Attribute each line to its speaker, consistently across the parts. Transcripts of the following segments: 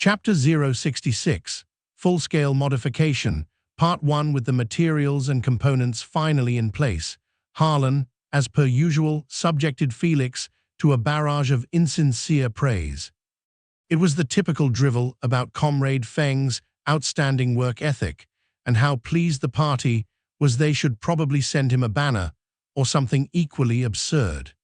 Speaker 1: Chapter 066, Full-Scale Modification, Part 1. With the materials and components finally in place, Harlan, as per usual, subjected Felix to a barrage of insincere praise. It was the typical drivel about Comrade Feng's outstanding work ethic, and how pleased the party was they should probably send him a banner, or something equally absurd.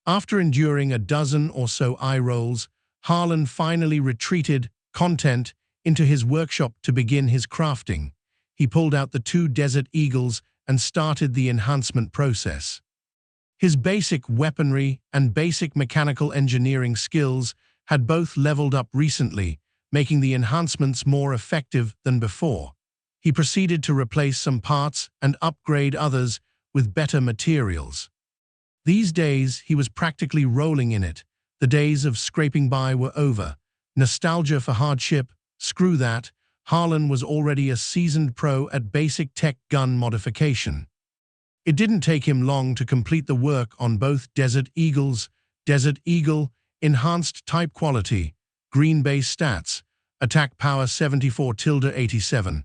Speaker 1: After enduring a dozen or so eye rolls, Harlan finally retreated, content, into his workshop to begin his crafting. He pulled out the 2 Desert Eagles and started the enhancement process. His basic weaponry and basic mechanical engineering skills had both leveled up recently, making the enhancements more effective than before. He proceeded to replace some parts and upgrade others with better materials. These days, he was practically rolling in it. The days of scraping by were over. Nostalgia for hardship, screw that. Harlan was already a seasoned pro at basic tech gun modification. It didn't take him long to complete the work on both Desert Eagles. Desert Eagle, enhanced type quality, green base stats, attack power 74-87.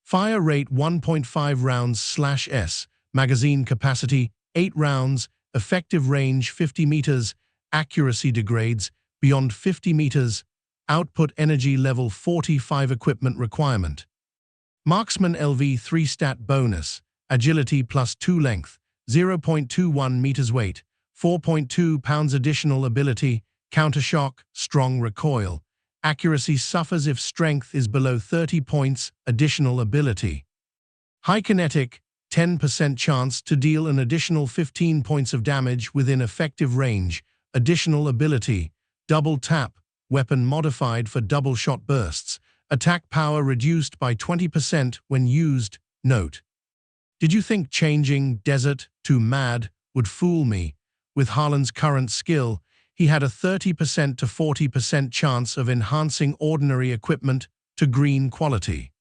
Speaker 1: Fire rate 1.5 rounds/s, magazine capacity 8 rounds, effective range 50 meters, accuracy degrades beyond 50 meters, output energy level 45 equipment requirement. Marksman LV 3 stat bonus, agility +2 length, 0.21 meters weight, 4.2 pounds additional ability, countershock, strong recoil. Accuracy suffers if strength is below 30 points, additional ability. High kinetic, 10% chance to deal an additional 15 points of damage within effective range, additional ability, double tap, weapon modified for double shot bursts, attack power reduced by 20% when used. Note: did you think changing Desert to Mad would fool me? With Harlan's current skill, he had a 30% to 40% chance of enhancing ordinary equipment to green quality.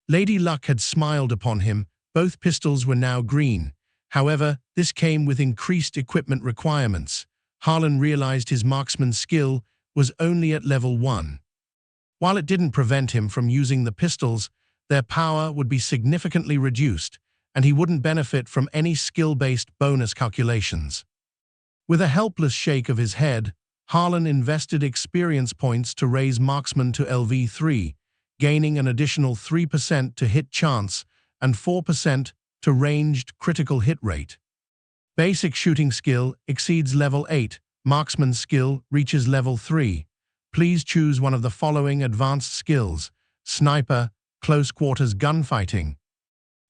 Speaker 1: Lady Luck had smiled upon him. Both pistols were now green. However, this came with increased equipment requirements. Harlan realized his marksman skill was only at level 1. While it didn't prevent him from using the pistols, their power would be significantly reduced, and he wouldn't benefit from any skill-based bonus calculations. With a helpless shake of his head, Harlan invested experience points to raise marksman to LV3, gaining an additional 3% to hit chance and 4% to ranged critical hit rate. Basic shooting skill exceeds level 8, marksman skill reaches level 3. Please choose one of the following advanced skills: sniper, close quarters gunfighting.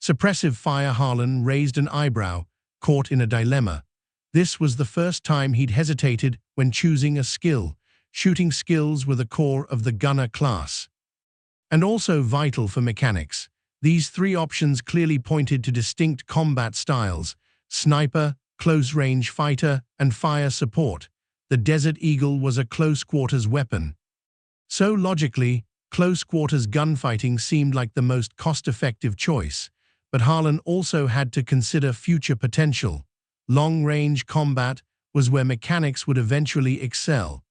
Speaker 1: Suppressive fire. Harlan raised an eyebrow, caught in a dilemma. This was the first time he'd hesitated when choosing a skill. Shooting skills were the core of the gunner class, and also vital for mechanics. These 3 options clearly pointed to distinct combat styles: sniper, close-range fighter, and fire support. The Desert Eagle was a close-quarters weapon. So logically, close-quarters gunfighting seemed like the most cost-effective choice. But Harlan also had to consider future potential. Long-range combat was where mechanics would eventually excel.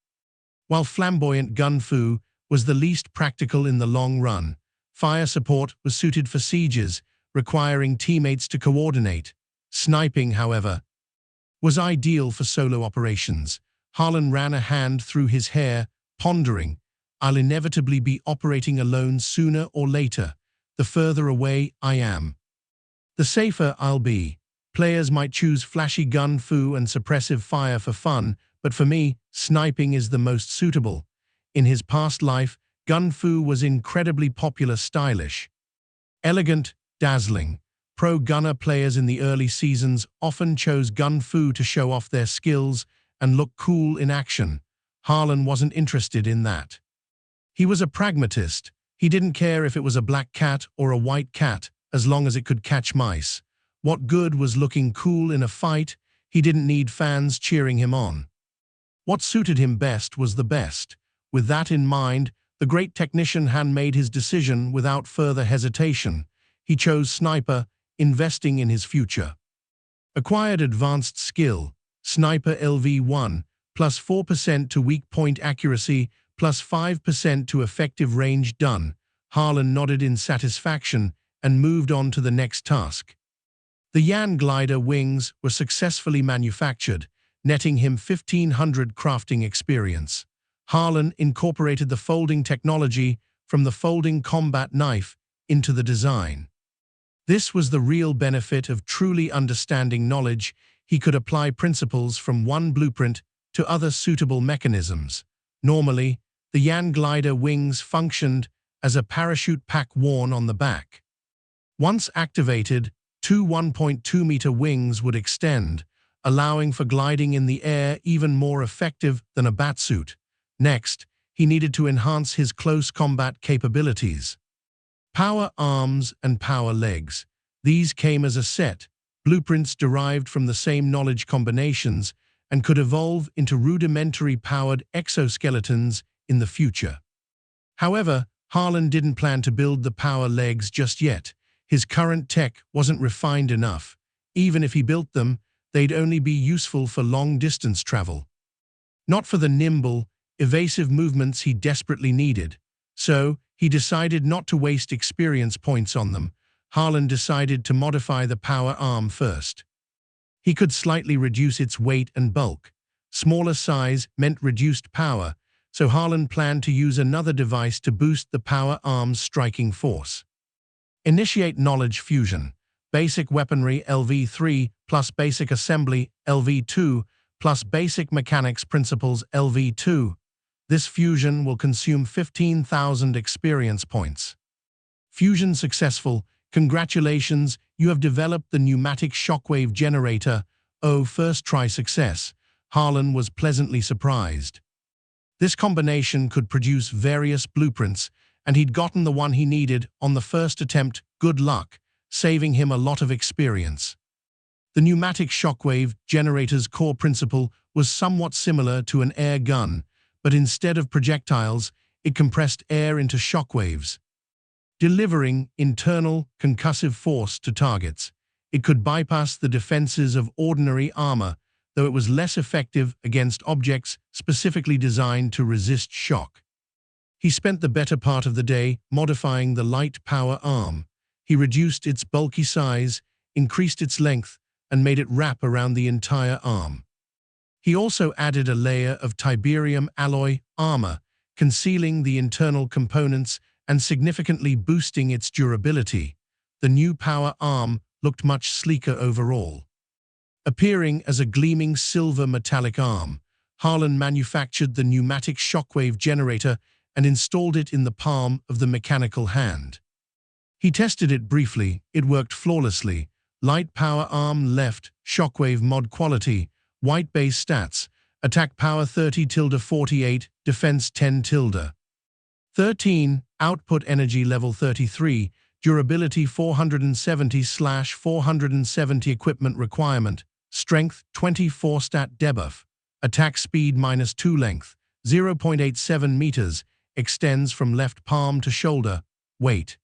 Speaker 1: While flamboyant gun-fu was the least practical in the long run, fire support was suited for sieges, requiring teammates to coordinate. Sniping, however, was ideal for solo operations. Harlan ran a hand through his hair, pondering, I'll inevitably be operating alone sooner or later. The further away I am, the safer I'll be. Players might choose flashy gun-fu and suppressive fire for fun, but for me, sniping is the most suitable. In his past life, gun-fu was incredibly popular, stylish, elegant, dazzling. Pro-gunner players in the early seasons often chose gun-fu to show off their skills and look cool in action. Harlan wasn't interested in that. He was a pragmatist. He didn't care if it was a black cat or a white cat, as long as it could catch mice. What good was looking cool in a fight? He didn't need fans cheering him on. What suited him best was the best. With that in mind, the great technician Han made his decision without further hesitation. He chose sniper, investing in his future. Acquired advanced skill, sniper LV1, plus 4% to weak point accuracy, plus 5% to effective range done. Harlan nodded in satisfaction and moved on to the next task. The Yan glider wings were successfully manufactured, netting him 1,500 crafting experience. Harlan incorporated the folding technology from the folding combat knife into the design. This was the real benefit of truly understanding knowledge. He could apply principles from one blueprint to other suitable mechanisms. Normally, the Yan glider wings functioned as a parachute pack worn on the back. Once activated, two 1.2-meter wings would extend, allowing for gliding in the air even more effective than a batsuit. Next, he needed to enhance his close combat capabilities. Power arms and power legs. These came as a set, blueprints derived from the same knowledge combinations, and could evolve into rudimentary powered exoskeletons in the future. However, Harlan didn't plan to build the power legs just yet. His current tech wasn't refined enough. Even if he built them, they'd only be useful for long-distance travel. Not for the nimble, evasive movements he desperately needed. So, he decided not to waste experience points on them. Harlan decided to modify the power arm first. He could slightly reduce its weight and bulk. Smaller size meant reduced power, so Harlan planned to use another device to boost the power arm's striking force. Initiate knowledge fusion. Basic weaponry LV3 plus basic assembly LV2 plus basic mechanics principles LV2. This fusion will consume 15,000 experience points. Fusion successful. Congratulations, you have developed the pneumatic shockwave generator. Oh, first try success. Harlan was pleasantly surprised. This combination could produce various blueprints, and he'd gotten the one he needed on the first attempt. Good luck, saving him a lot of experience. The pneumatic shockwave generator's core principle was somewhat similar to an air gun, but instead of projectiles, it compressed air into shockwaves, delivering internal concussive force to targets. It could bypass the defenses of ordinary armor, though it was less effective against objects specifically designed to resist shock. He spent the better part of the day modifying the light power arm. He reduced its bulky size, increased its length, and made it wrap around the entire arm. He also added a layer of tiberium alloy armor, concealing the internal components and significantly boosting its durability. The new power arm looked much sleeker overall. Appearing as a gleaming silver metallic arm, Harlan manufactured the pneumatic shockwave generator and installed it in the palm of the mechanical hand. He tested it briefly. It worked flawlessly. Light power arm left, shockwave mod quality, white base stats, attack power 30-48, defense 10-13, output energy level 33, durability 470/470 equipment requirement, strength 24 stat debuff, attack speed -2 length, 0.87 meters, extends from left palm to shoulder, weight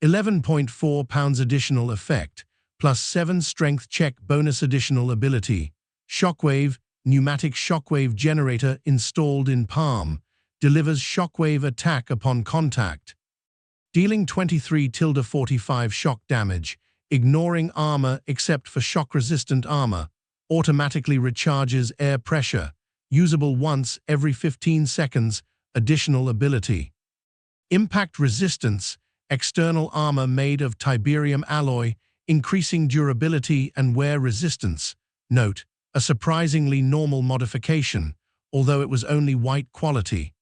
Speaker 1: 11.4 pounds additional effect, plus 7 strength check bonus additional ability, shockwave, pneumatic shockwave generator installed in palm, delivers shockwave attack upon contact, dealing 23-45 shock damage, ignoring armor except for shock-resistant armor, automatically recharges air pressure, usable once every 15 seconds, additional ability. Impact resistance, external armor made of tiberium alloy, increasing durability and wear resistance. Note, a surprisingly normal modification, although it was only white quality.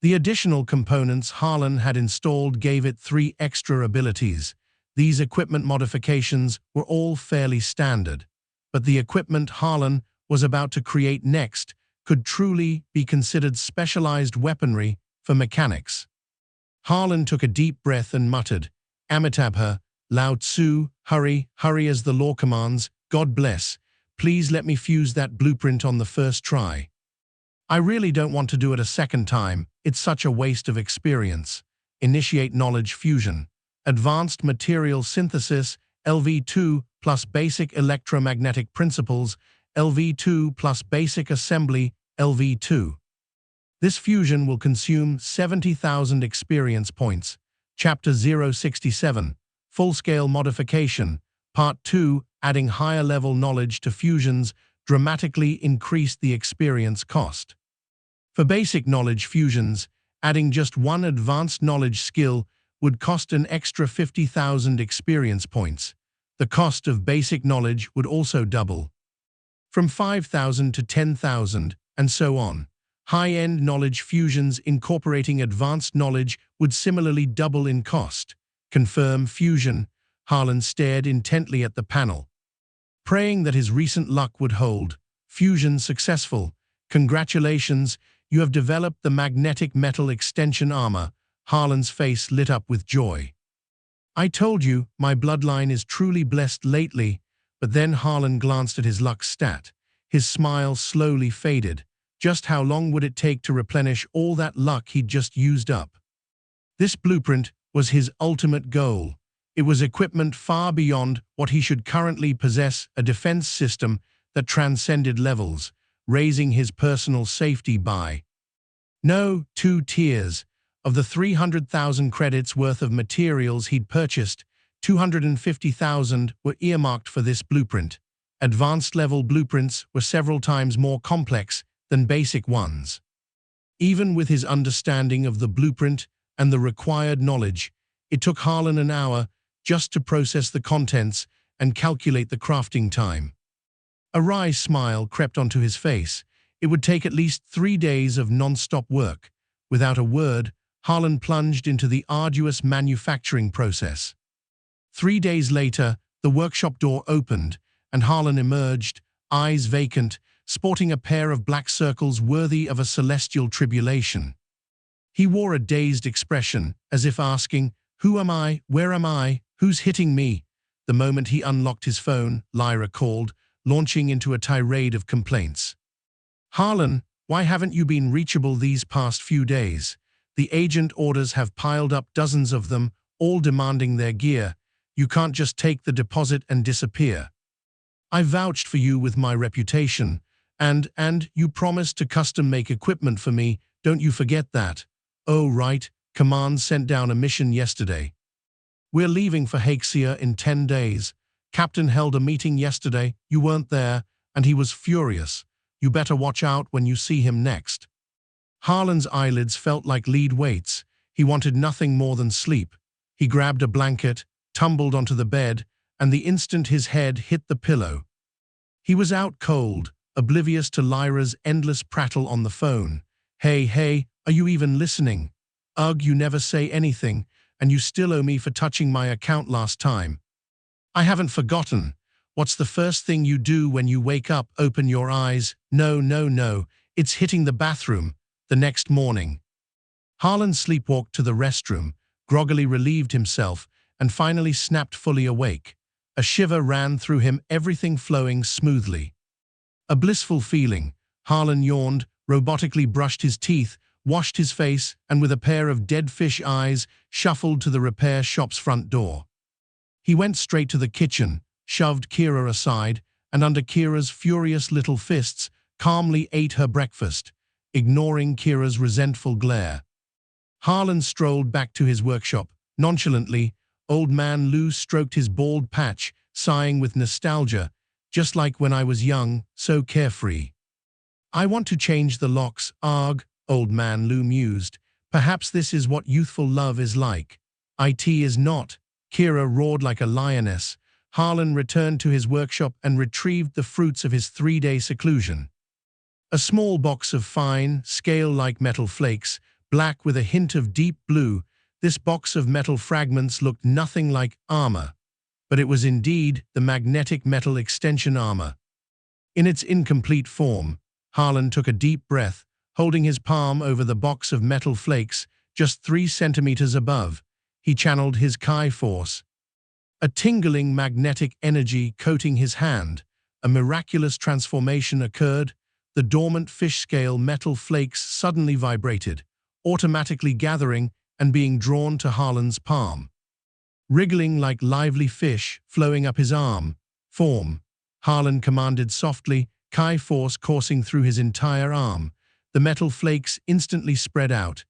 Speaker 1: The additional components Harlan had installed gave it 3 extra abilities. These equipment modifications were all fairly standard, but the equipment Harlan was about to create next could truly be considered specialized weaponry for mechanics. Harlan took a deep breath and muttered, Amitabha, Lao Tzu, hurry, hurry as the law commands, God bless, please let me fuse that blueprint on the first try. I really don't want to do it a second time, it's such a waste of experience. Initiate knowledge fusion. Advanced material synthesis, LV2 plus basic electromagnetic principles, LV2 plus basic assembly, LV2. This fusion will consume 70,000 experience points. Chapter 067, Full-Scale Modification, Part 2, adding higher-level knowledge to fusions dramatically increased the experience cost. For basic knowledge fusions, adding just one advanced knowledge skill would cost an extra 50,000 experience points. The cost of basic knowledge would also double, from 5,000 to 10,000, and so on. High-end knowledge fusions incorporating advanced knowledge would similarly double in cost. Confirm fusion. Harlan stared intently at the panel, praying that his recent luck would hold. Fusion successful. Congratulations, you have developed the magnetic metal extension armor. Harlan's face lit up with joy. I told you, my bloodline is truly blessed lately. But then Harlan glanced at his luck stat. His smile slowly faded. Just how long would it take to replenish all that luck he'd just used up? This blueprint was his ultimate goal. It was equipment far beyond what he should currently possess, a defense system that transcended levels, raising his personal safety by 2 tiers. Of the 300,000 credits worth of materials he'd purchased, 250,000 were earmarked for this blueprint. Advanced-level blueprints were several times more complex than basic ones. Even with his understanding of the blueprint and the required knowledge, it took Harlan an hour just to process the contents and calculate the crafting time. A wry smile crept onto his face. It would take at least 3 days of non-stop work. Without a word, Harlan plunged into the arduous manufacturing process. 3 days later, the workshop door opened, and Harlan emerged, eyes vacant, sporting a pair of black circles worthy of a celestial tribulation. He wore a dazed expression, as if asking, "Who am I? Where am I? Who's hitting me?" The moment he unlocked his phone, Lyra called, launching into a tirade of complaints. "Harlan, why haven't you been reachable these past few days? The agent orders have piled up, dozens of them, all demanding their gear. You can't just take the deposit and disappear. I vouched for you with my reputation, and you promised to custom-make equipment for me, don't you forget that? Oh, right, Command sent down a mission yesterday. We're leaving for Haxia in 10 days. Captain held a meeting yesterday, you weren't there, and he was furious. You better watch out when you see him next." Harlan's eyelids felt like lead weights. He wanted nothing more than sleep. He grabbed a blanket, tumbled onto the bed, and the instant his head hit the pillow, he was out cold, oblivious to Lyra's endless prattle on the phone. Hey, are you even listening? Ugh, you never say anything, and you still owe me for touching my account last time. I haven't forgotten. What's the first thing you do when you wake up? Open your eyes. No, it's hitting the bathroom. The next morning, Harlan sleepwalked to the restroom, groggily relieved himself, and finally snapped fully awake. A shiver ran through him, everything flowing smoothly. A blissful feeling. Harlan yawned, robotically brushed his teeth, washed his face, and with a pair of dead fish eyes, shuffled to the repair shop's front door. He went straight to the kitchen, shoved Kira aside, and under Kira's furious little fists, calmly ate her breakfast, ignoring Kira's resentful glare. Harlan strolled back to his workshop. Nonchalantly, Old Man Lou stroked his bald patch, sighing with nostalgia, just like when I was young, so carefree. I want to change the locks, arg, Old Man Lou mused. Perhaps this is what youthful love is like. It is not. Kira roared like a lioness. Harlan returned to his workshop and retrieved the fruits of his 3-day seclusion. A small box of fine, scale-like metal flakes, black with a hint of deep blue. This box of metal fragments looked nothing like armor, but it was indeed the magnetic metal extension armor. In its incomplete form, Harlan took a deep breath, holding his palm over the box of metal flakes just 3 centimeters above. He channeled his Chi force. A tingling magnetic energy coating his hand. A miraculous transformation occurred. The dormant fish-scale metal flakes suddenly vibrated, automatically gathering and being drawn to Harlan's palm. Wriggling like lively fish flowing up his arm. Form. Harlan commanded softly, Chi force coursing through his entire arm. the metal flakes instantly spread out,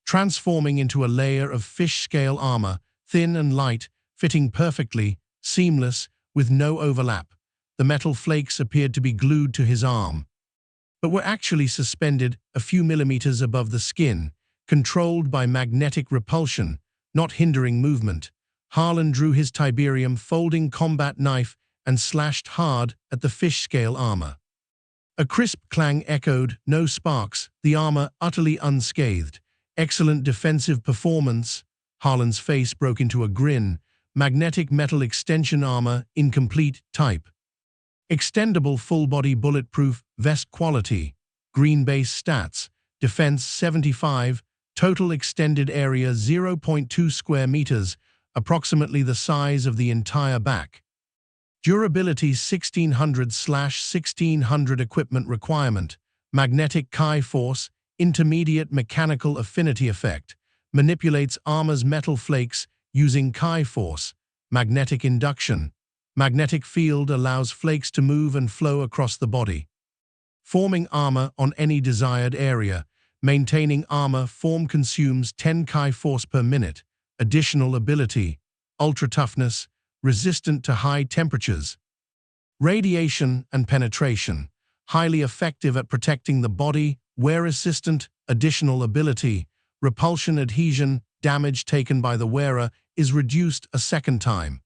Speaker 1: transforming into a layer of fish-scale armor, thin and light, fitting perfectly, seamless, with no overlap. The metal flakes appeared to be glued to his arm, but were actually suspended a few millimeters above the skin, controlled by magnetic repulsion, not hindering movement. Harlan drew his Tiberium folding combat knife and slashed hard at the fish-scale armor. A crisp clang echoed, no sparks, the armor utterly unscathed. Excellent defensive performance. Harlan's face broke into a grin. Magnetic metal extension armor, incomplete type. Extendable full-body bulletproof vest quality. Green base stats. Defense 75. Total extended area 0.2 square meters, approximately the size of the entire back. Durability 1600/1600 equipment requirement. Magnetic Chi force, intermediate mechanical affinity effect. Manipulates armor's metal flakes using Chi force. Magnetic induction. Magnetic field allows flakes to move and flow across the body, forming armor on any desired area. Maintaining armor form consumes 10 Chi force per minute. Additional ability, ultra toughness, resistant to high temperatures. Radiation and penetration, highly effective at protecting the body. Wear resistant, additional ability, repulsion adhesion, damage taken by the wearer is reduced a second time,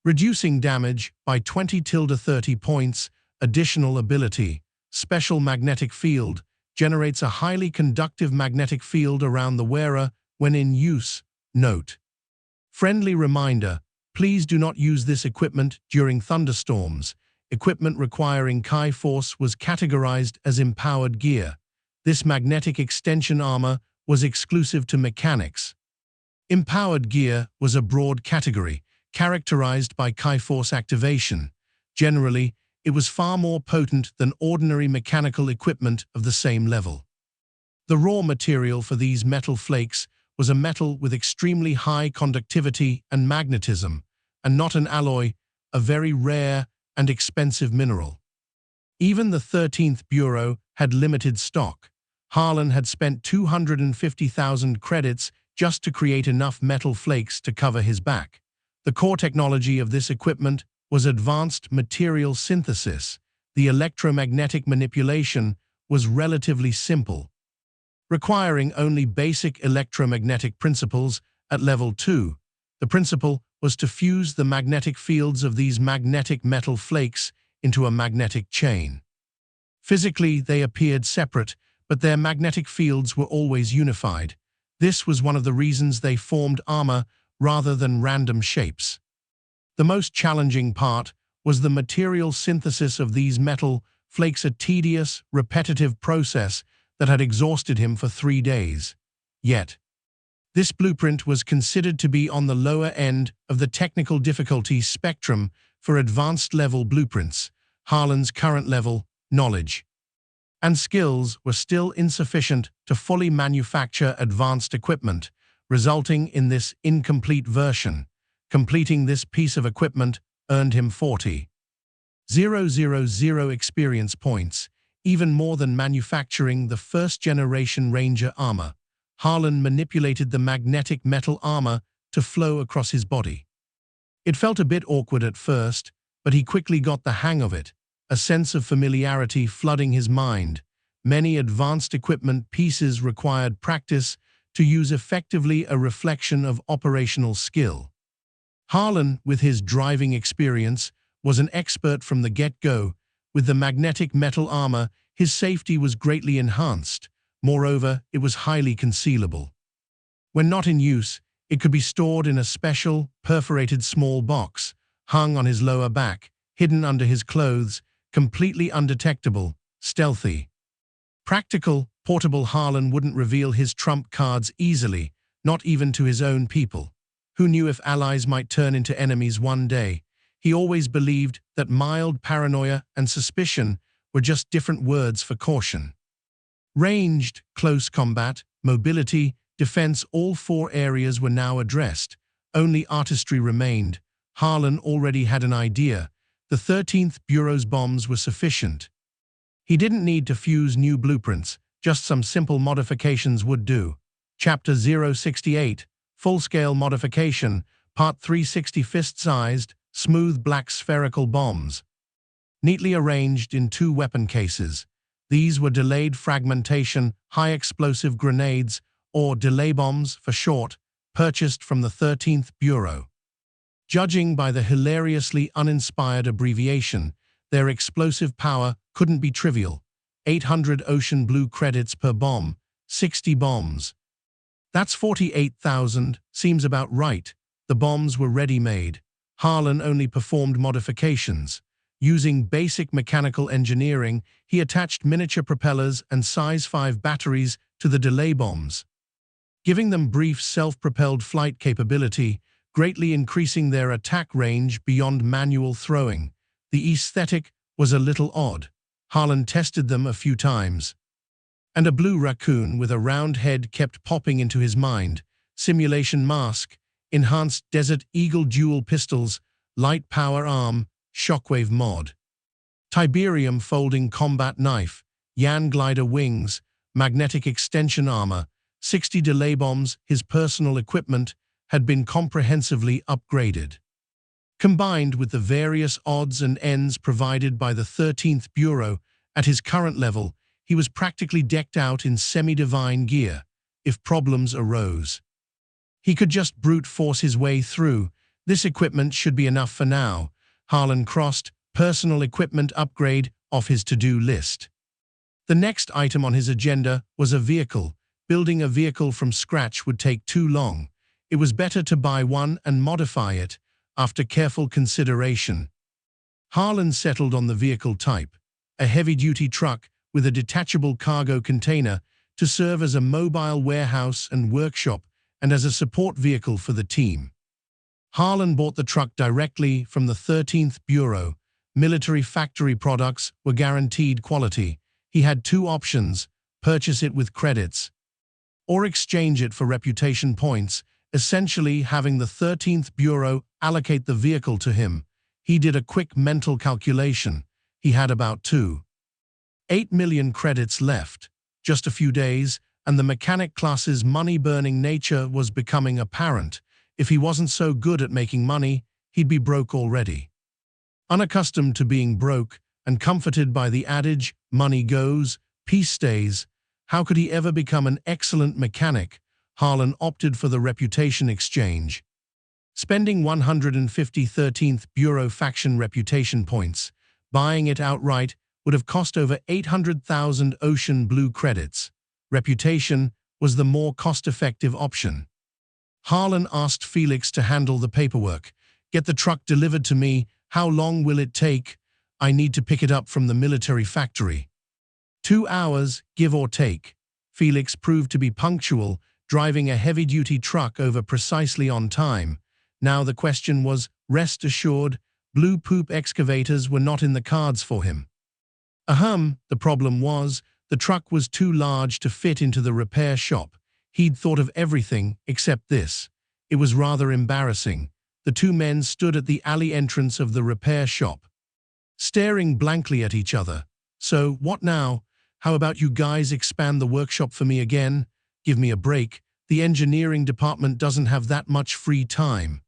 Speaker 1: reducing damage by 20-30 points. Additional ability, special magnetic field, generates a highly conductive magnetic field around the wearer when in use. Note: friendly reminder, please do not use this equipment during thunderstorms. Equipment requiring Chi force was categorized as empowered gear. This magnetic extension armor was exclusive to mechanics. Empowered gear was a broad category, characterized by Chi force activation. Generally, it was far more potent than ordinary mechanical equipment of the same level. The raw material for these metal flakes was a metal with extremely high conductivity and magnetism, and not an alloy, a very rare and expensive mineral. Even the 13th Bureau had limited stock. Harlan had spent 250,000 credits just to create enough metal flakes to cover his back. The core technology of this equipment was advanced material synthesis. The electromagnetic manipulation was relatively simple, requiring only basic electromagnetic principles at level 2. The principle was to fuse the magnetic fields of these magnetic metal flakes into a magnetic chain. Physically, they appeared separate, but their magnetic fields were always unified. This was one of the reasons they formed armor rather than random shapes. The most challenging part was the material synthesis of these metal flakes, a tedious, repetitive process that had exhausted him for 3 days. Yet, this blueprint was considered to be on the lower end of the technical difficulty spectrum for advanced-level blueprints. Harlan's current level, knowledge, and skills were still insufficient to fully manufacture advanced equipment, resulting in this incomplete version. Completing this piece of equipment earned him 40,000 experience points, even more than manufacturing the first-generation Ranger armor. Harlan manipulated the magnetic metal armor to flow across his body. It felt a bit awkward at first, but he quickly got the hang of it, a sense of familiarity flooding his mind. Many advanced equipment pieces required practice to use effectively, a reflection of operational skill. Harlan, with his driving experience, was an expert from the get-go. With the magnetic metal armor, his safety was greatly enhanced. Moreover, it was highly concealable. When not in use, it could be stored in a special, perforated small box, hung on his lower back, hidden under his clothes, completely undetectable, stealthy. Practical, portable. Harlan wouldn't reveal his trump cards easily, not even to his own people. Who knew if allies might turn into enemies one day? He always believed that mild paranoia and suspicion were just different words for caution. Ranged, close combat, mobility, defense, all 4 areas were now addressed. Only artistry remained. Harlan already had an idea. The 13th Bureau's bombs were sufficient. He didn't need to fuse new blueprints, Just some simple modifications would do. Chapter 068, Full-Scale Modification, Part 360 Fist-Sized, Smooth Black Spherical Bombs. Neatly arranged in 2 weapon cases. These were delayed fragmentation, high-explosive grenades, or delay bombs for short, purchased from the 13th Bureau. Judging by the hilariously uninspired abbreviation, their explosive power couldn't be trivial. 800 ocean blue credits per bomb, 60 bombs. That's 48,000, seems about right. The bombs were ready-made. Harlan only performed modifications. Using basic mechanical engineering, he attached miniature propellers and size 5 batteries to the delay bombs, giving them brief self-propelled flight capability, greatly increasing their attack range beyond manual throwing. The aesthetic was a little odd. Harlan tested them a few times. And a blue raccoon with a round head kept popping into his mind. Simulation mask, enhanced Desert Eagle dual pistols, light power arm, shockwave mod. Tiberium folding combat knife, Yan glider wings, magnetic extension armor, 60 delay bombs. His personal equipment had been comprehensively upgraded. Combined with the various odds and ends provided by the 13th Bureau, at his current level, he was practically decked out in semi-divine gear. If problems arose, he could just brute force his way through. This equipment should be enough for now. Harlan crossed personal equipment upgrade off his to-do list. The next item on his agenda was a vehicle. Building a vehicle from scratch would take too long. It was better to buy one and modify it. After careful consideration, Harlan settled on the vehicle type, a heavy-duty truck with a detachable cargo container to serve as a mobile warehouse and workshop and as a support vehicle for the team. Harlan bought the truck directly from the 13th Bureau. Military factory products were guaranteed quality. He had 2 options: purchase it with credits or exchange it for reputation points, essentially having the 13th Bureau allocate the vehicle to him. He did a quick mental calculation. He had about 2.8 million credits left. Just a few days, and the mechanic class's money-burning nature was becoming apparent. If he wasn't so good at making money, he'd be broke already. Unaccustomed to being broke, and comforted by the adage, money goes, peace stays, how could he ever become an excellent mechanic? Harlan opted for the reputation exchange. Spending 150 13th Bureau faction reputation points, buying it outright would have cost over 800,000 ocean blue credits. Reputation was the more cost-effective option. Harlan asked Felix to handle the paperwork. Get the truck delivered to me. How long will it take? I need to pick it up from the military factory. 2 hours, give or take. Felix proved to be punctual, driving a heavy-duty truck over precisely on time. Now the question was, rest assured, blue poop excavators were not in the cards for him. The problem was, the truck was too large to fit into the repair shop. He'd thought of everything except this. It was rather embarrassing. The 2 men stood at the alley entrance of the repair shop, staring blankly at each other. So, what now? How about you guys expand the workshop for me again? Give me a break. The engineering department doesn't have that much free time.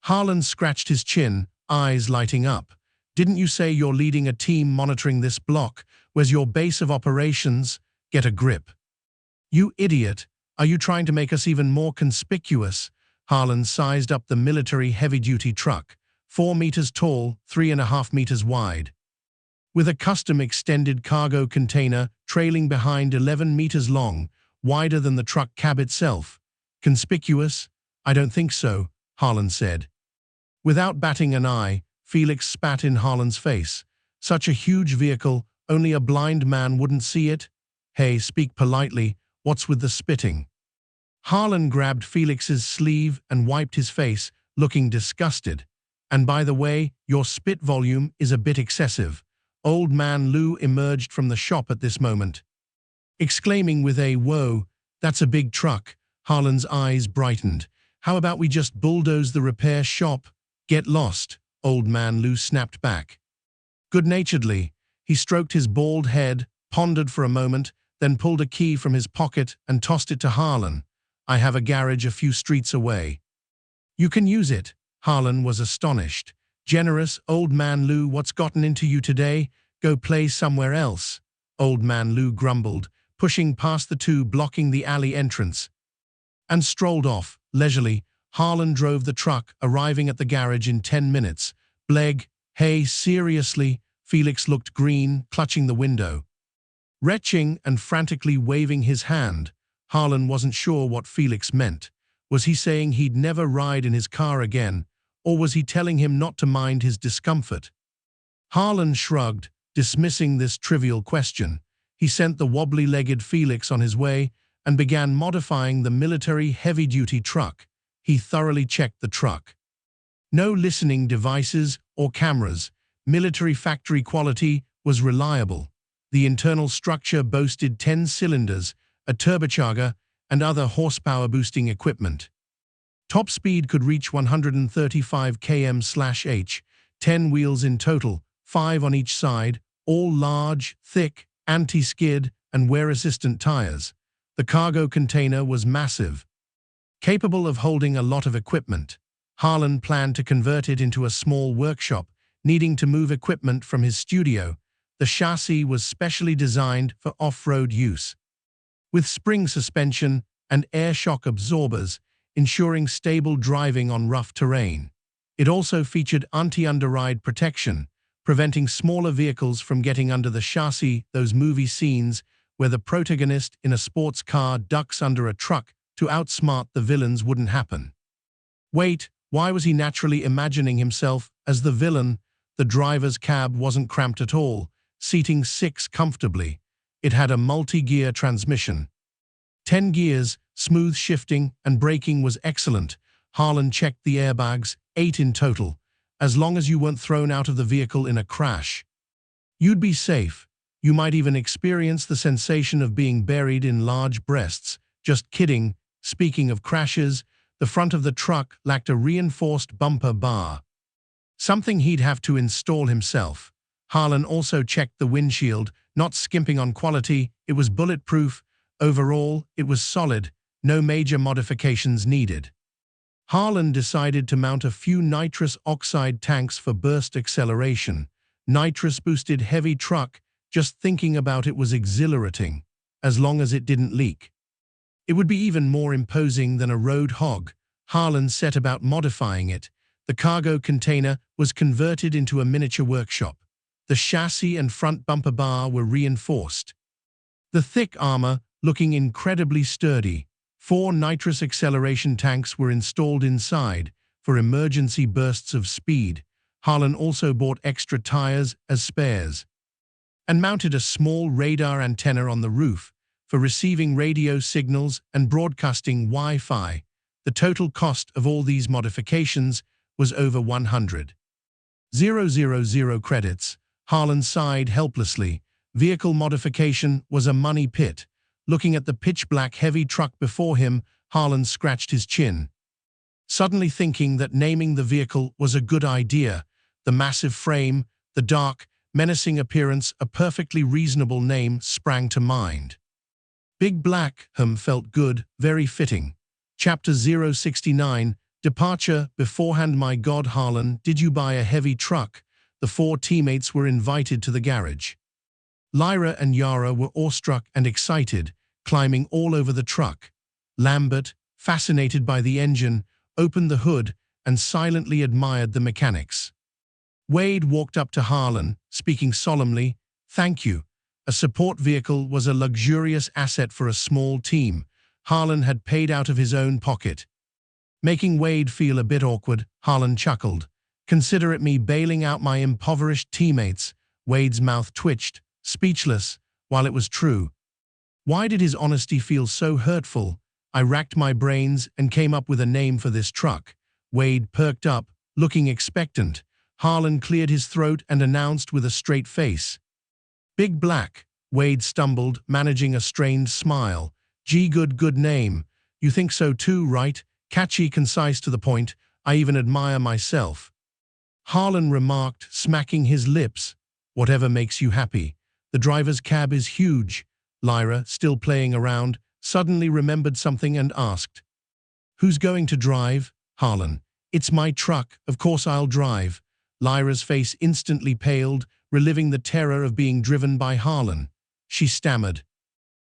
Speaker 1: Harlan scratched his chin, eyes lighting up. Didn't you say you're leading a team monitoring this block? Where's your base of operations? Get a grip. You idiot. Are you trying to make us even more conspicuous? Harlan sized up the military heavy-duty truck, 4 meters tall, 3.5 meters wide, with a custom extended cargo container trailing behind 11 meters long, wider than the truck cab itself. Conspicuous? I don't think so, Harlan said. Without batting an eye, Felix spat in Harlan's face. Such a huge vehicle, only a blind man wouldn't see it? Hey, speak politely, what's with the spitting? Harlan grabbed Felix's sleeve and wiped his face, looking disgusted. And by the way, your spit volume is a bit excessive. Old man Lou emerged from the shop at this moment, exclaiming with a whoa, that's a big truck. Harlan's eyes brightened. How about we just bulldoze the repair shop? Get lost, old man Lou snapped back. Good-naturedly, he stroked his bald head, pondered for a moment, then pulled a key from his pocket and tossed it to Harlan. "I have a garage a few streets away. You can use it." Harlan was astonished. "Generous, Old Man Lou, what's gotten into you today? Go play somewhere else." Old Man Lou grumbled, pushing past the two blocking the alley entrance, and strolled off. Leisurely, Harlan drove the truck, arriving at the garage in 10 minutes. "Bleg, hey, seriously?" Felix looked green, clutching the window, retching and frantically waving his hand. Harlan wasn't sure what Felix meant. Was he saying he'd never ride in his car again, or was he telling him not to mind his discomfort? Harlan shrugged, dismissing this trivial question. He sent the wobbly-legged Felix on his way and began modifying the military heavy-duty truck. He thoroughly checked the truck. No listening devices or cameras. Military factory quality was reliable. The internal structure boasted 10 cylinders, a turbocharger, and other horsepower-boosting equipment. Top speed could reach 135 km/h, 10 wheels in total, 5 on each side, all large, thick, anti-skid, and wear-resistant tires. The cargo container was massive, capable of holding a lot of equipment. Harlan planned to convert it into a small workshop, needing to move equipment from his studio. The chassis was specially designed for off-road use, with spring suspension and air shock absorbers, ensuring stable driving on rough terrain. It also featured anti-underride protection, preventing smaller vehicles from getting under the chassis. Those movie scenes where the protagonist in a sports car ducks under a truck to outsmart the villains wouldn't happen. Wait, why was he naturally imagining himself as the villain? The driver's cab wasn't cramped at all, seating 6 comfortably. It had a multi-gear transmission. 10 gears, smooth shifting, and braking was excellent. Harlan checked the airbags, 8 in total. As long as you weren't thrown out of the vehicle in a crash, you'd be safe. You might even experience the sensation of being buried in large breasts. Just kidding. Speaking of crashes, the front of the truck lacked a reinforced bumper bar, something he'd have to install himself. Harlan also checked the windshield, not skimping on quality. It was bulletproof. Overall, it was solid. No major modifications needed. Harlan decided to mount a few nitrous oxide tanks for burst acceleration. Nitrous-boosted heavy truck, just thinking about it was exhilarating, as long as it didn't leak. It would be even more imposing than a road hog. Harlan set about modifying it. The cargo container was converted into a miniature workshop. The chassis and front bumper bar were reinforced, the thick armor looking incredibly sturdy. 4 nitrous acceleration tanks were installed inside for emergency bursts of speed. Harlan also bought extra tires as spares and mounted a small radar antenna on the roof for receiving radio signals and broadcasting Wi-Fi. The total cost of all these modifications was over 100,000 credits. Harlan sighed helplessly. Vehicle modification was a money pit. Looking at the pitch-black heavy truck before him, Harlan scratched his chin, suddenly thinking that naming the vehicle was a good idea. The massive frame, the dark, menacing appearance, a perfectly reasonable name sprang to mind. Big Black felt good, very fitting. Chapter 069, Departure. Beforehand. My God, Harlan, did you buy a heavy truck? The 4 teammates were invited to the garage. Lyra and Yara were awestruck and excited, climbing all over the truck. Lambert, fascinated by the engine, opened the hood and silently admired the mechanics. Wade walked up to Harlan, speaking solemnly. "Thank you." A support vehicle was a luxurious asset for a small team. Harlan had paid out of his own pocket. Making Wade feel a bit awkward, Harlan chuckled. "Consider it me bailing out my impoverished teammates." Wade's mouth twitched, speechless, while it was true. Why did his honesty feel so hurtful? I racked my brains and came up with a name for this truck. Wade perked up, looking expectant. Harlan cleared his throat and announced with a straight face. "Big Black." Wade stumbled, managing a strained smile. "Gee, good name. You think so too, right? Catchy, concise, to the point. I even admire myself." Harlan remarked, smacking his lips. "Whatever makes you happy. The driver's cab is huge. Lyra, still playing around, suddenly remembered something and asked, "Who's going to drive?" Harlan. "It's my truck, of course I'll drive." Lyra's face instantly paled, reliving the terror of being driven by Harlan. She stammered,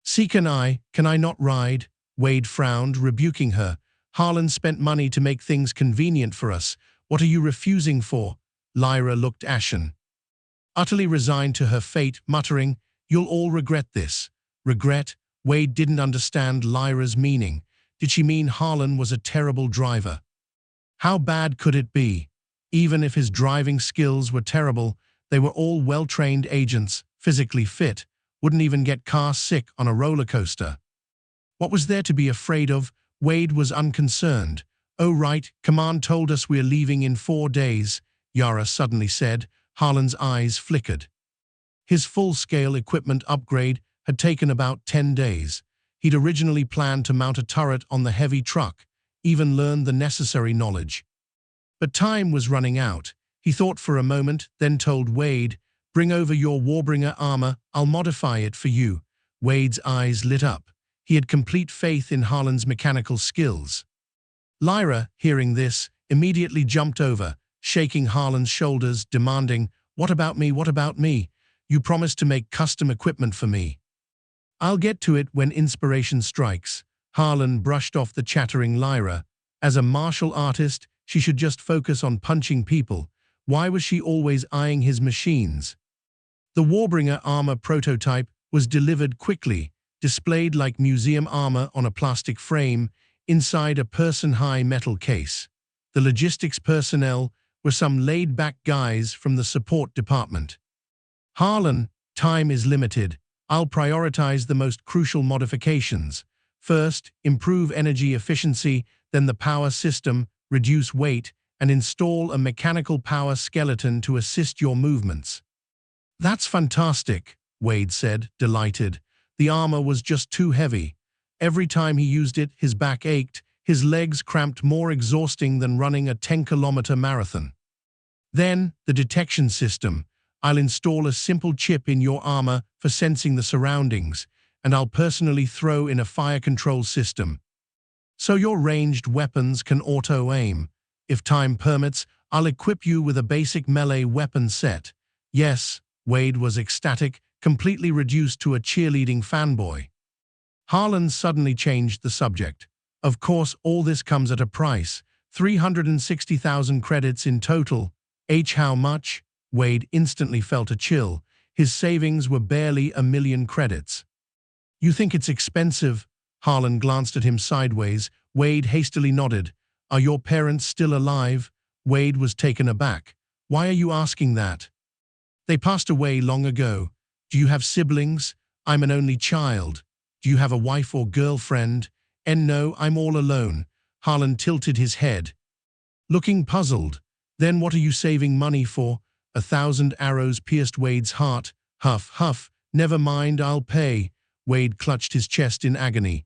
Speaker 1: "See, can I not ride?" Wade frowned, rebuking her. "Harlan spent money to make things convenient for us. What are you refusing for?" Lyra looked ashen, utterly resigned to her fate, muttering, "You'll all regret this." Regret? Wade didn't understand Lyra's meaning. Did she mean Harlan was a terrible driver? How bad could it be? Even if his driving skills were terrible, they were all well-trained agents, physically fit, wouldn't even get car sick on a roller coaster. What was there to be afraid of? Wade was unconcerned. "Oh right, command told us we're leaving in 4 days," Yara suddenly said. Harlan's eyes flickered. His full-scale equipment upgrade had taken about 10 days. He'd originally planned to mount a turret on the heavy truck, even learned the necessary knowledge. But time was running out. He thought for a moment, then told Wade, "Bring over your Warbringer armor, I'll modify it for you." Wade's eyes lit up. He had complete faith in Harlan's mechanical skills. Lyra, hearing this, immediately jumped over, shaking Harlan's shoulders, demanding, "What about me? What about me? You promised to make custom equipment for me." "I'll get to it when inspiration strikes." Harlan brushed off the chattering Lyra. As a martial artist, she should just focus on punching people. Why was she always eyeing his machines? The Warbringer armor prototype was delivered quickly, displayed like museum armor on a plastic frame inside a person-high metal case. The logistics personnel were some laid-back guys from the support department. "Harlan, time is limited. I'll prioritize the most crucial modifications. First, improve energy efficiency, then the power system, reduce weight, and install a mechanical power skeleton to assist your movements." "That's fantastic," Wade said, delighted. The armor was just too heavy. Every time he used it, his back ached, his legs cramped, more exhausting than running a 10-kilometer marathon. "Then, the detection system. I'll install a simple chip in your armor for sensing the surroundings, and I'll personally throw in a fire control system, so your ranged weapons can auto-aim. If time permits, I'll equip you with a basic melee weapon set." Yes, Wade was ecstatic, completely reduced to a cheerleading fanboy. Harlan suddenly changed the subject. "Of course, all this comes at a price. 360,000 credits in total." How much? Wade instantly felt a chill. His savings were barely 1,000,000 credits. "You think it's expensive?" Harlan glanced at him sideways. Wade hastily nodded. "Are your parents still alive?" Wade was taken aback. "Why are you asking that?" "They passed away long ago." "Do you have siblings?" "I'm an only child." "Do you have a wife or girlfriend?" No, I'm all alone." Harlan tilted his head, looking puzzled. "Then what are you saving money for?" 1,000 arrows pierced Wade's heart. Huff, huff. "Never mind, I'll pay." Wade clutched his chest in agony,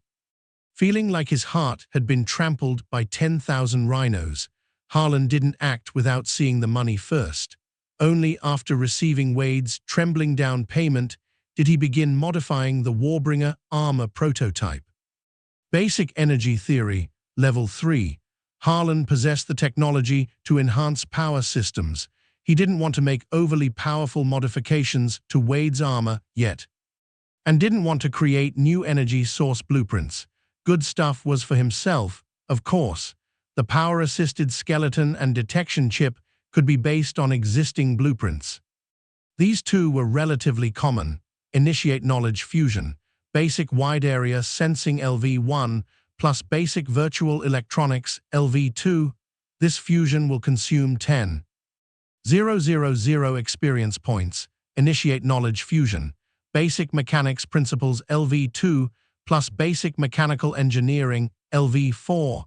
Speaker 1: feeling like his heart had been trampled by 10,000 rhinos. Harlan didn't act without seeing the money first. Only after receiving Wade's trembling down payment did he begin modifying the Warbringer armor prototype. Basic energy theory, level 3. Harlan possessed the technology to enhance power systems. He didn't want to make overly powerful modifications to Wade's armor yet, and didn't want to create new energy source blueprints. Good stuff was for himself, of course. The power-assisted skeleton and detection chip could be based on existing blueprints. These two were relatively common. Initiate knowledge fusion, basic wide-area sensing LV1, plus basic virtual electronics LV2. This fusion will consume 10,000 experience points. Initiate knowledge fusion, basic mechanics principles LV2, plus basic mechanical engineering LV4.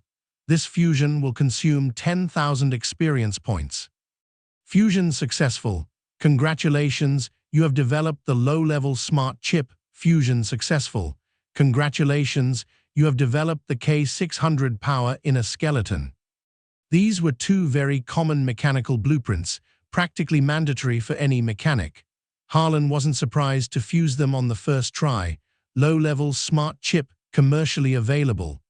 Speaker 1: This fusion will consume 10,000 experience points. Fusion successful. Congratulations, you have developed the low-level smart chip. Fusion successful. Congratulations, you have developed the K600 power inner skeleton. These were two very common mechanical blueprints, practically mandatory for any mechanic. Harlan wasn't surprised to fuse them on the first try. low-level smart chip commercially available.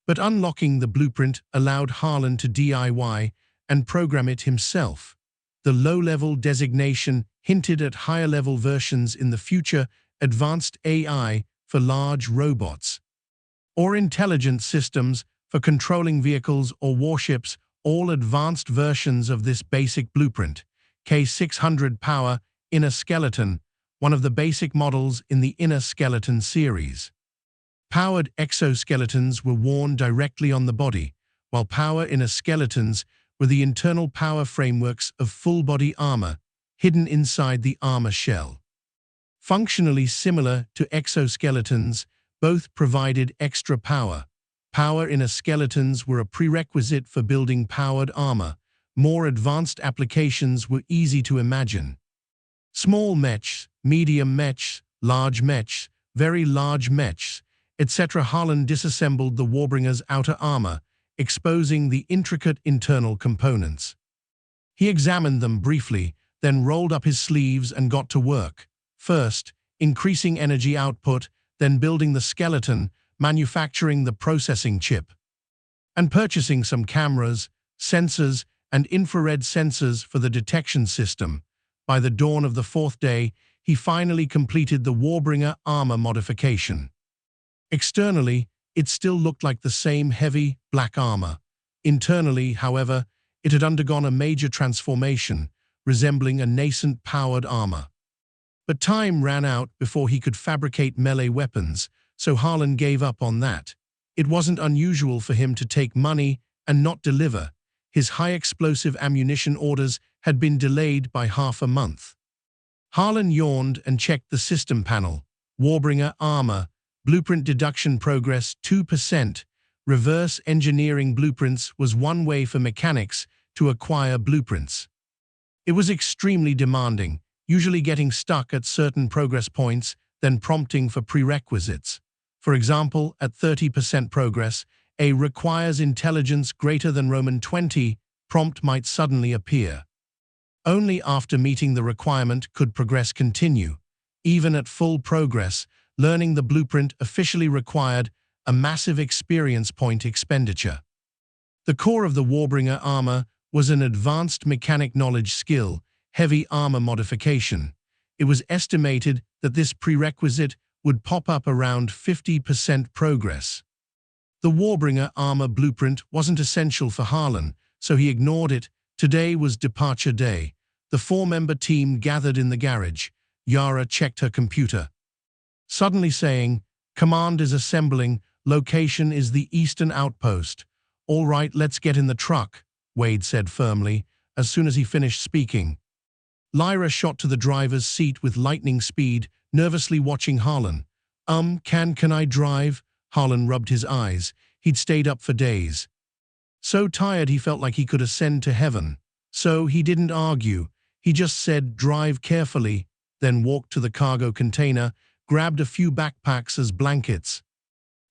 Speaker 1: But unlocking the blueprint allowed Harlan to DIY and program it himself. The low-level designation hinted at higher-level versions in the future, advanced AI for large robots, or intelligent systems for controlling vehicles or warships, all advanced versions of this basic blueprint. K600 Power Inner Skeleton, one of the basic models in the Inner Skeleton series. Powered exoskeletons were worn directly on the body, while power inner skeletons were the internal power frameworks of full-body armor, hidden inside the armor shell. Functionally similar to exoskeletons, both provided extra power. Power inner skeletons were a prerequisite for building powered armor. More advanced applications were easy to imagine. Small mechs, medium mechs, large mechs, very large mechs, etc. Harlan disassembled the Warbringer's outer armor, exposing the intricate internal components. He examined them briefly, then rolled up his sleeves and got to work. First, increasing energy output, then building the skeleton, manufacturing the processing chip, and purchasing some cameras, sensors, and infrared sensors for the detection system. By the dawn of the fourth day, he finally completed the Warbringer armor modification. Externally, it still looked like the same heavy, black armor. Internally, however, it had undergone a major transformation, resembling a nascent powered armor. But time ran out before he could fabricate melee weapons, so Harlan gave up on that. It wasn't unusual for him to take money and not deliver. His high-explosive ammunition orders had been delayed by half a month. Harlan yawned and checked the system panel. Warbringer armor, blueprint deduction progress 2%. Reverse engineering blueprints was one way for mechanics to acquire blueprints. It was extremely demanding, usually getting stuck at certain progress points, then prompting for prerequisites. For example, at 30% progress, a requires intelligence greater than Roman 20 prompt might suddenly appear. Only after meeting the requirement could progress continue. Even at full progress, learning the blueprint officially required a massive experience point expenditure. The core of the Warbringer armor was an advanced mechanic knowledge skill, heavy armor modification. It was estimated that this prerequisite would pop up around 50% progress. The Warbringer armor blueprint wasn't essential for Harlan, so he ignored it. Today was departure day. The four-member team gathered in the garage. Yara checked her computer, suddenly saying, "Command is assembling, location is the eastern outpost." "All right, let's get in the truck," Wade said firmly, as soon as he finished speaking. Lyra shot to the driver's seat with lightning speed, nervously watching Harlan. Can I drive?" Harlan rubbed his eyes. He'd stayed up for days. So tired he felt like he could ascend to heaven. So he didn't argue. He just said, "Drive carefully," then walked to the cargo container, grabbed a few backpacks as blankets,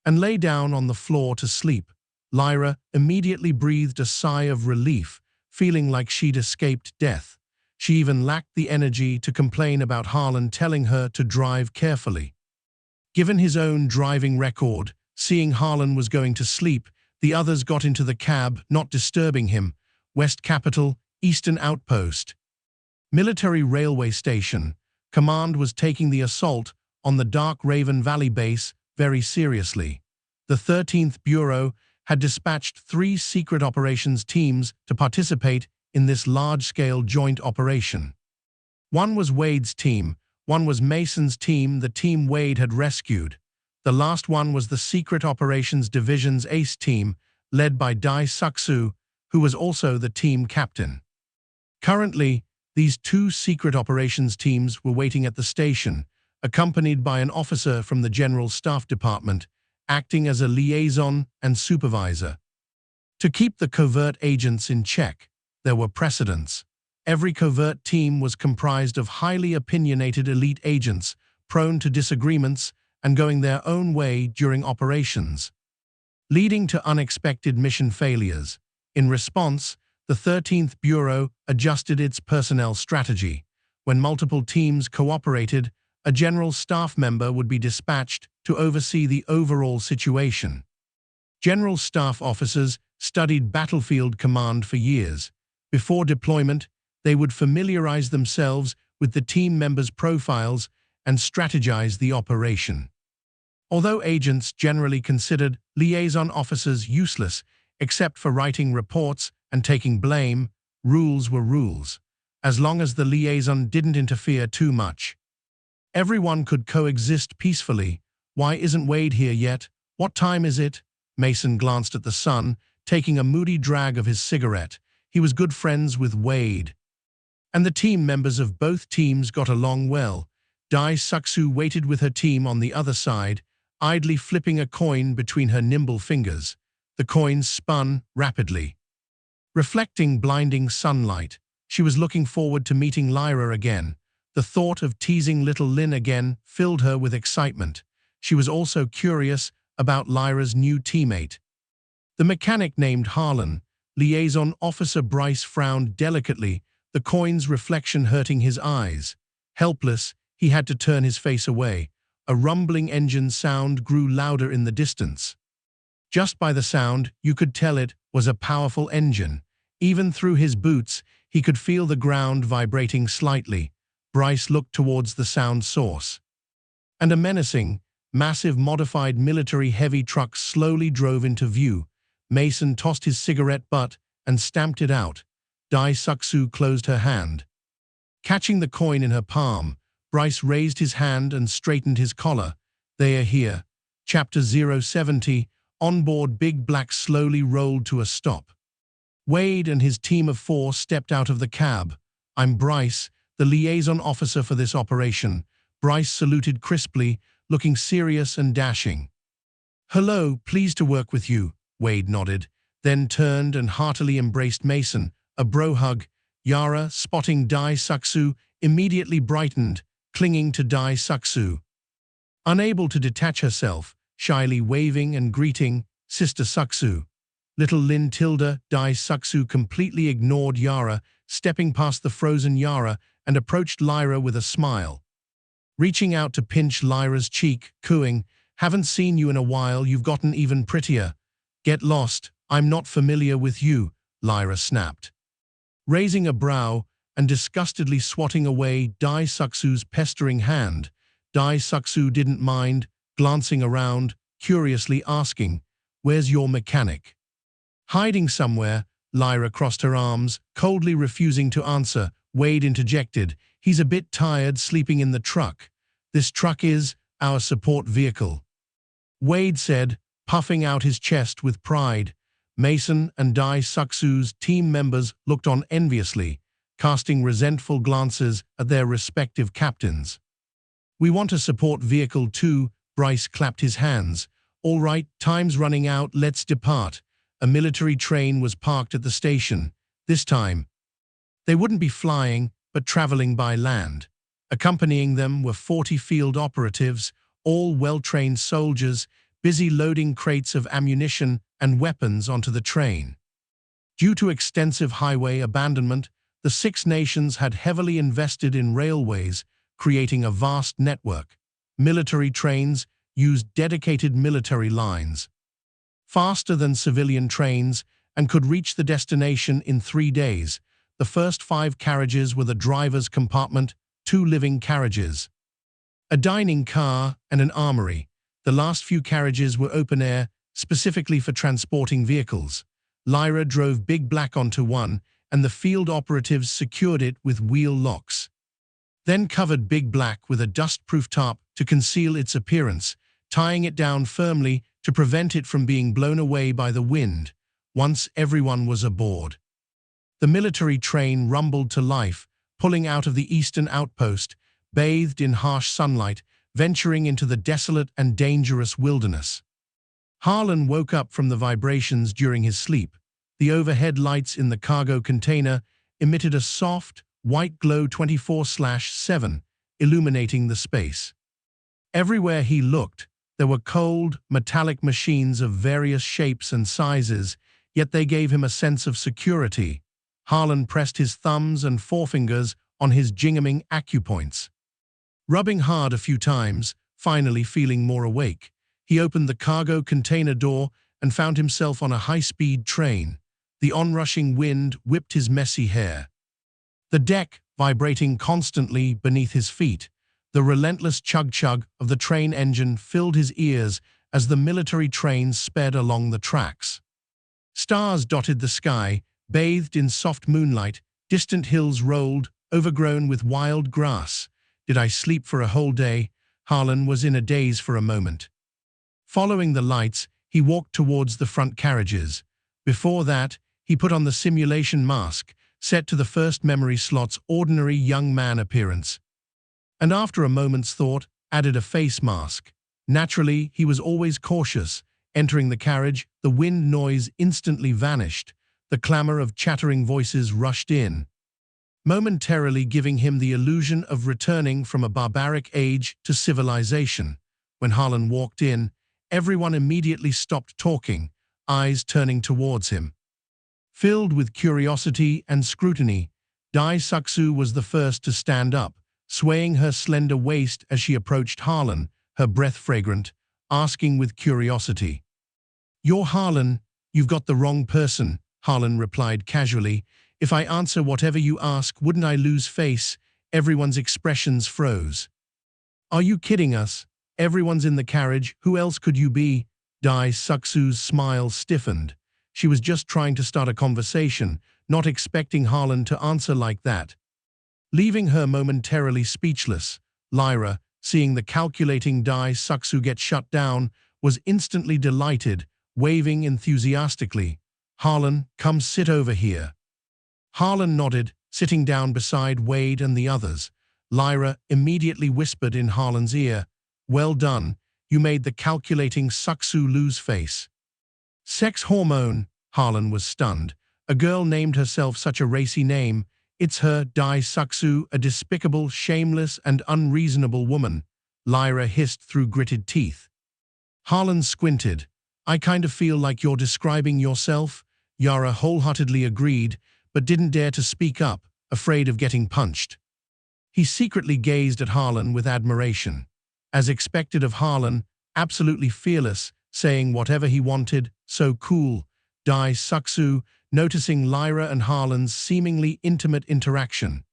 Speaker 1: and lay down on the floor to sleep. Lyra immediately breathed a sigh of relief, feeling like she'd escaped death. She even lacked the energy to complain about Harlan telling her to drive carefully. Given his own driving record, seeing Harlan was going to sleep, the others got into the cab, not disturbing him. West Capital, Eastern Outpost. Military Railway Station. Command was taking the assault on the Dark Raven Valley base very seriously. The 13th Bureau had dispatched 3 secret operations teams to participate in this large-scale joint operation. One was Wade's team, one was Mason's team, the team Wade had rescued. The last one was the Secret Operations Division's ace team, led by Dai Suksu, who was also the team captain. Currently, these 2 secret operations teams were waiting at the station, accompanied by an officer from the General Staff Department, acting as a liaison and supervisor. To keep the covert agents in check, there were precedents. Every covert team was comprised of highly opinionated elite agents, prone to disagreements and going their own way during operations, leading to unexpected mission failures. In response, the 13th Bureau adjusted its personnel strategy. When multiple teams cooperated, A general staff member would be dispatched to oversee the overall situation. General staff officers studied battlefield command for years. Before deployment, they would familiarize themselves with the team members' profiles and strategize the operation. Although agents generally considered liaison officers useless, except for writing reports and taking blame, rules were rules, as long as the liaison didn't interfere too much. Everyone could coexist peacefully. Why isn't Wade here yet? What time is it? Mason glanced at the sun, taking a moody drag of his cigarette. He was good friends with Wade. And the team members of both teams got along well. Dai Suksu waited with her team on the other side, idly flipping a coin between her nimble fingers. The coin spun rapidly, reflecting blinding sunlight. She was looking forward to meeting Lyra again. The thought of teasing little Lynn again filled her with excitement. She was also curious about Lyra's new teammate. The mechanic named Harlan. Liaison Officer Bryce frowned delicately, the coin's reflection hurting his eyes. Helpless, he had to turn his face away. A rumbling engine sound grew louder in the distance. Just by the sound, you could tell it was a powerful engine. Even through his boots, he could feel the ground vibrating slightly. Bryce looked towards the sound source. And a menacing, massive modified military heavy truck slowly drove into view. Mason tossed his cigarette butt and stamped it out. Dai Suksu closed her hand. Catching the coin in her palm, Bryce raised his hand and straightened his collar. They are here. Chapter 070, onboard Big Black slowly rolled to a stop. Wade and his team of 4 stepped out of the cab. I'm Bryce, the liaison officer for this operation. Bryce saluted crisply, looking serious and dashing. Hello, pleased to work with you, Wade nodded, then turned and heartily embraced Mason, a bro hug. Yara, spotting Dai Suksu, immediately brightened, clinging to Dai Suksu. Unable to detach herself, shyly waving and greeting, Sister Suksu. Little Lin Tilda, Dai Suksu completely ignored Yara, stepping past the frozen Yara and approached Lyra with a smile. Reaching out to pinch Lyra's cheek, cooing, haven't seen you in a while, you've gotten even prettier. Get lost, I'm not familiar with you, Lyra snapped. Raising a brow and disgustedly swatting away Dai Suksu's pestering hand, Dai Suksu didn't mind, glancing around, curiously asking, where's your mechanic? Hiding somewhere, Lyra crossed her arms, coldly refusing to answer. Wade interjected, he's a bit tired sleeping in the truck. This truck is our support vehicle. Wade said, puffing out his chest with pride. Mason and Dai Suksu's team members looked on enviously, casting resentful glances at their respective captains. We want a support vehicle too, Bryce clapped his hands. All right, time's running out, let's depart. A military train was parked at the station. This time, they wouldn't be flying, but traveling by land. Accompanying them were 40 field operatives, all well-trained soldiers, busy loading crates of ammunition and weapons onto the train. Due to extensive highway abandonment, the 6 nations had heavily invested in railways, creating a vast network. Military trains used dedicated military lines, faster than civilian trains, and could reach the destination in 3 days. The first 5 carriages were the driver's compartment, 2 living carriages, a dining car, and an armory. The last few carriages were open air, specifically for transporting vehicles. Lyra drove Big Black onto one, and the field operatives secured it with wheel locks. Then covered Big Black with a dust-proof tarp to conceal its appearance, tying it down firmly to prevent it from being blown away by the wind. Once everyone was aboard, the military train rumbled to life, pulling out of the eastern outpost, bathed in harsh sunlight, venturing into the desolate and dangerous wilderness. Harlan woke up from the vibrations during his sleep. The overhead lights in the cargo container emitted a soft, white glow 24/7, illuminating the space. Everywhere he looked, there were cold, metallic machines of various shapes and sizes, yet they gave him a sense of security. Harlan pressed his thumbs and forefingers on his jingling acupoints. Rubbing hard a few times, finally feeling more awake, he opened the cargo container door and found himself on a high-speed train. The onrushing wind whipped his messy hair. The deck vibrating constantly beneath his feet. The relentless chug-chug of the train engine filled his ears as the military train sped along the tracks. Stars dotted the sky, bathed in soft moonlight. Distant hills rolled, overgrown with wild grass. Did I sleep for a whole day? Harlan was in a daze for a moment. Following the lights, he walked towards the front carriages. Before that, he put on the simulation mask, set to the first memory slot's ordinary young man appearance. And after a moment's thought, added a face mask. Naturally, he was always cautious. Entering the carriage, the wind noise instantly vanished. The clamor of chattering voices rushed in, momentarily giving him the illusion of returning from a barbaric age to civilization. When Harlan walked in, everyone immediately stopped talking, eyes turning towards him. Filled with curiosity and scrutiny, Dai Suksu was the first to stand up, swaying her slender waist as she approached Harlan, her breath fragrant, asking with curiosity. "You're Harlan, you've got the wrong person," Harlan replied casually. "If I answer whatever you ask, wouldn't I lose face?" Everyone's expressions froze. "Are you kidding us? Everyone's in the carriage, who else could you be?" Dai Suksu's smile stiffened. She was just trying to start a conversation, not expecting Harlan to answer like that. Leaving her momentarily speechless, Lyra, seeing the calculating Dai Suksu get shut down, was instantly delighted, waving enthusiastically. "Harlan, come sit over here." Harlan nodded, sitting down beside Wade and the others. Lyra immediately whispered in Harlan's ear, "Well done, you made the calculating Suksu lose face." "Sex hormone," Harlan was stunned. A girl named herself such a racy name. "It's her, Dai Suksu, a despicable, shameless, and unreasonable woman," Lyra hissed through gritted teeth. Harlan squinted. "I kind of feel like you're describing yourself," Yara wholeheartedly agreed, but didn't dare to speak up, afraid of getting punched. He secretly gazed at Harlan with admiration. As expected of Harlan, absolutely fearless, saying whatever he wanted, so cool. Dai Suksu, noticing Lyra and Harlan's seemingly intimate interaction.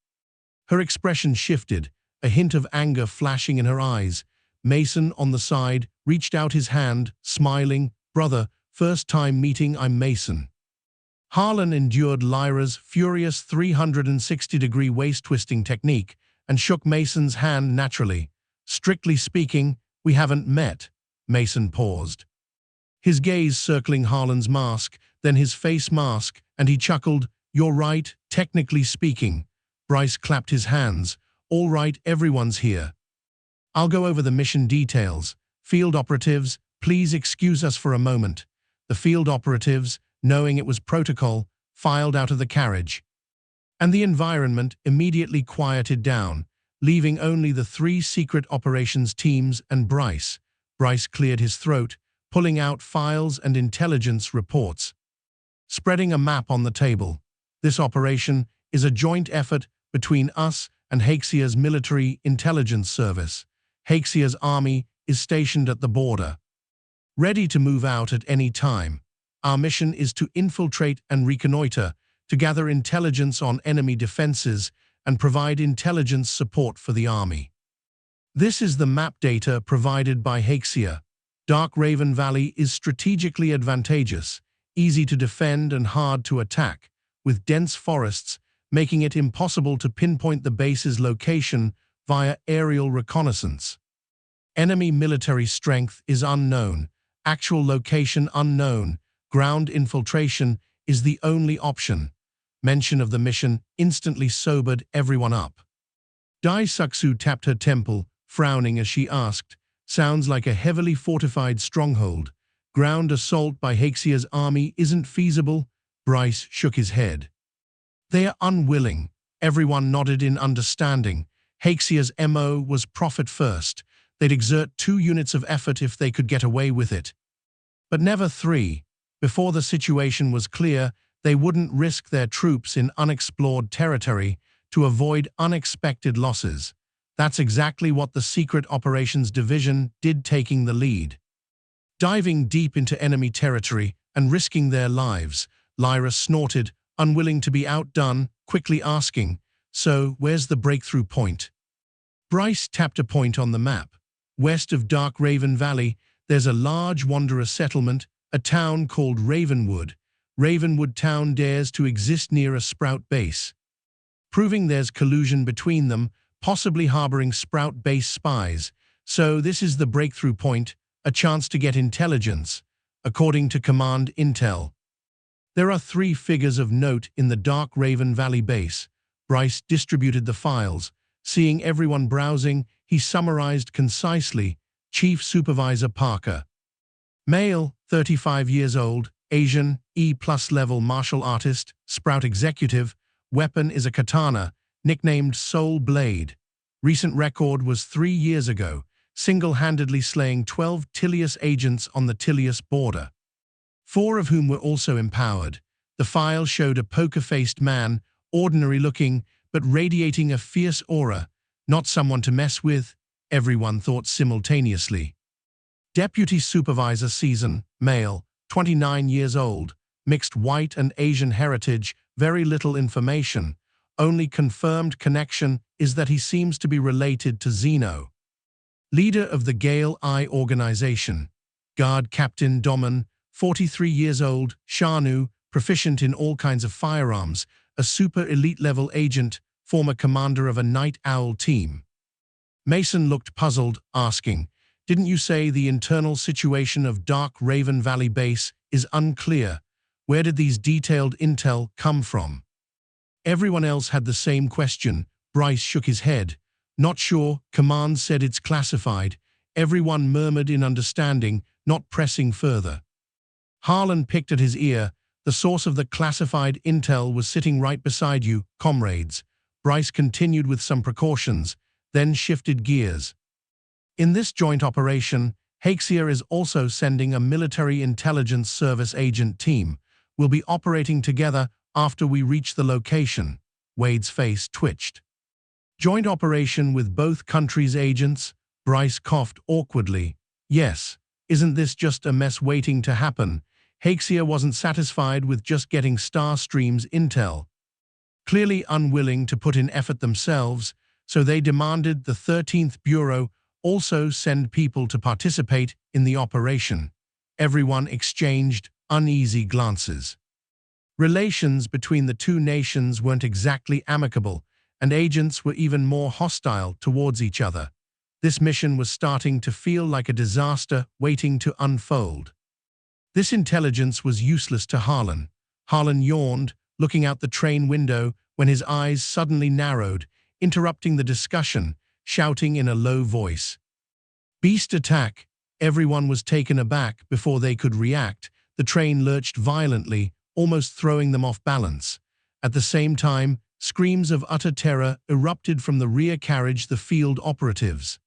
Speaker 1: Her expression shifted, a hint of anger flashing in her eyes. Mason, on the side, reached out his hand, smiling. "Brother, first time meeting, I'm Mason." Harlan endured Lyra's furious 360-degree waist-twisting technique and shook Mason's hand naturally. "Strictly speaking, we haven't met." Mason paused, his gaze circling Harlan's mask, then his face mask, and he chuckled. "You're right, technically speaking." Bryce clapped his hands. "All right, everyone's here. I'll go over the mission details. Field operatives, please excuse us for a moment." The field operatives, knowing it was protocol, filed out of the carriage. And the environment immediately quieted down, leaving only the 3 secret operations teams and Bryce. Bryce cleared his throat, pulling out files and intelligence reports. Spreading a map on the table. "This operation is a joint effort between us and Haxia's military intelligence service. Haxia's army is stationed at the border, ready to move out at any time. Our mission is to infiltrate and reconnoiter, to gather intelligence on enemy defenses, and provide intelligence support for the army." This is the map data provided by Haxia. Dark Raven Valley is strategically advantageous, easy to defend and hard to attack, with dense forests, making it impossible to pinpoint the base's location via aerial reconnaissance. Enemy military strength is unknown, actual location unknown, ground infiltration is the only option. Mention of the mission instantly sobered everyone up. Dai Suksu tapped her temple, frowning as she asked, "Sounds like a heavily fortified stronghold. Ground assault by Haxia's army isn't feasible?" Bryce shook his head. "They are unwilling." Everyone nodded in understanding. Haxia's MO was profit first. They'd exert 2 units of effort if they could get away with it. But never 3. Before the situation was clear, they wouldn't risk their troops in unexplored territory to avoid unexpected losses. That's exactly what the Secret Operations Division did, taking the lead. Diving deep into enemy territory and risking their lives, Lyra snorted, unwilling to be outdone, quickly asking, "So, where's the breakthrough point?" Bryce tapped a point on the map. West of Dark Raven Valley, there's a large wanderer settlement, a town called Ravenwood. Ravenwood Town dares to exist near a Sprout base, proving there's collusion between them, possibly harboring Sprout base spies. So this is the breakthrough point, a chance to get intelligence, according to Command Intel. There are 3 figures of note in the Dark Raven Valley base. Bryce distributed the files. Seeing everyone browsing, he summarized concisely: Chief Supervisor Parker. Male, 35 years old, Asian, E+ level martial artist, Sprout executive. Weapon is a katana, nicknamed Soul Blade. Recent record was 3 years ago, single-handedly slaying 12 Tilius agents on the Tilius border, 4 of whom were also empowered. The file showed a poker-faced man, ordinary-looking, but radiating a fierce aura. Not someone to mess with, everyone thought simultaneously. Deputy Supervisor Season, male, 29 years old, mixed white and Asian heritage, very little information. Only confirmed connection is that he seems to be related to Zeno. Leader of the Gale Eye Organization. Guard Captain Doman, 43 years old, Shanu, proficient in all kinds of firearms, a super elite level agent, former commander of a night owl team. Mason looked puzzled, asking, "Didn't you say the internal situation of Dark Raven Valley base is unclear? Where did these detailed intel come from?" Everyone else had the same question. Bryce shook his head. "Not sure, Command said it's classified." Everyone murmured in understanding, not pressing further. Harlan picked at his ear. "The source of the classified intel was sitting right beside you, comrades." Bryce continued with some precautions, then shifted gears. "In this joint operation, Haxia is also sending a military intelligence service agent team. We'll be operating together after we reach the location." Wade's face twitched. "Joint operation with both countries' agents?" Bryce coughed awkwardly. "Yes. Isn't this just a mess waiting to happen?" Haxia wasn't satisfied with just getting Starstream's intel. Clearly unwilling to put in effort themselves, so they demanded the 13th Bureau also send people to participate in the operation. Everyone exchanged uneasy glances. Relations between the two nations weren't exactly amicable, and agents were even more hostile towards each other. This mission was starting to feel like a disaster waiting to unfold. This intelligence was useless to Harlan. Harlan yawned, looking out the train window, when his eyes suddenly narrowed, interrupting the discussion, shouting in a low voice, "Beast attack!" Everyone was taken aback before they could react. The train lurched violently, almost throwing them off balance. At the same time, screams of utter terror erupted from the rear carriage. The field operatives,